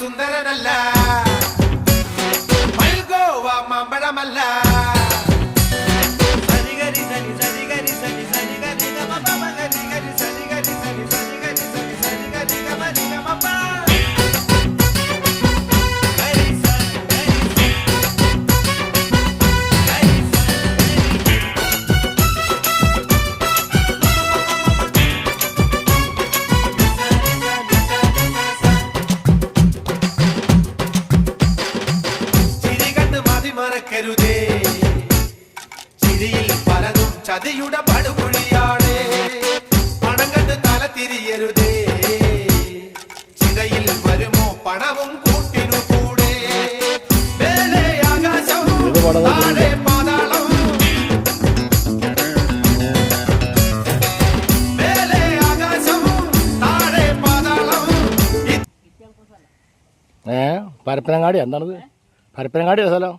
സുന്ദരനല്ല, മൽഗോവ മാമ്പഴമല്ല. മറക്കരുതേ, ചിരിയിൽ പലതും ചതിയുടെ പടുകുഴിയാണ്. പണം കണ്ട് തല തിരിയരുതേ, ചിതയിൽ വരുമോ പണവും കൂട്ടിനു കൂടെ. മേലെ ആകാശം താഴെ പാതാളം, മേലെ ആകാശം താഴെ പാതാളം. പരപ്പനങ്ങാടി എന്താണത്? പരപ്പനങ്ങാടി സ്ഥലം